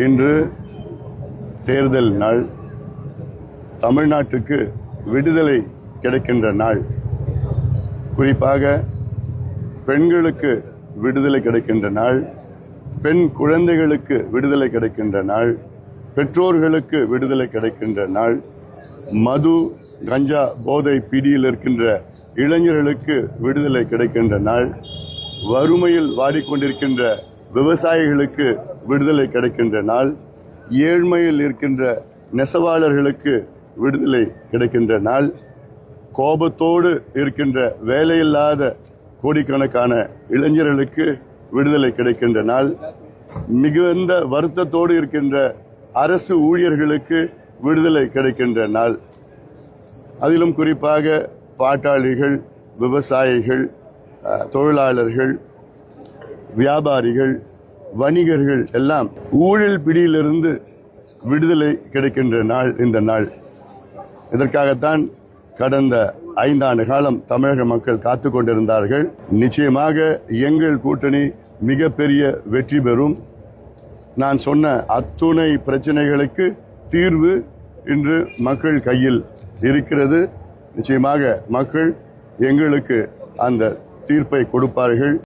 இன்று தேர்தல் நாள், தமிழ்நாட்டுக்கு விடுதலை கிடைக்கின்ற நாள். குறிப்பாக பெண்களுக்கு விடுதலை கிடைக்கின்ற நாள், பெண் குழந்தைகளுக்கு விடுதலை கிடைக்கின்ற நாள், பெற்றோர்களுக்கு விடுதலை கிடைக்கின்ற நாள், மது கஞ்சா போதை பிடியில் இருக்கின்ற இளைஞர்களுக்கு விடுதலை கிடைக்கின்ற நாள், வறுமையில் வாடிக்கொண்டிருக்கின்ற விவசாயிகளுக்கு விடுதலை கிடைக்கின்ற நாள், ஏழ்மையில் இருக்கின்ற நெசவாளர்களுக்கு விடுதலை கிடைக்கின்ற நாள், கோபத்தோடு இருக்கின்ற வேலையில்லாத கோடிக்கணக்கான இளைஞர்களுக்கு விடுதலை கிடைக்கின்ற நாள், மிகுந்த வருத்தத்தோடு இருக்கின்ற அரசு ஊழியர்களுக்கு விடுதலை கிடைக்கின்ற நாள். அதிலும் குறிப்பாக பாட்டாளிகள், விவசாயிகள், தொழிலாளர்கள், வியாபாரிகள், வணிகர்கள் எல்லாம் ஊழல் பிடியிலிருந்து விடுதலை கிடைக்கின்ற நாள் இந்த நாள். இதற்காகத்தான் கடந்த 5 ஆண்டு காலம் தமிழக மக்கள் காத்து கொண்டிருந்தார்கள். நிச்சயமாக எங்கள் கூட்டணி மிகப்பெரிய வெற்றி பெறும். நான் சொன்ன அத்துணை பிரச்சனைகளுக்கு தீர்வு இன்று மக்கள் கையில் இருக்கிறது. நிச்சயமாக மக்கள் எங்களுக்கு அந்த தீர்ப்பை கொடுப்பார்கள்.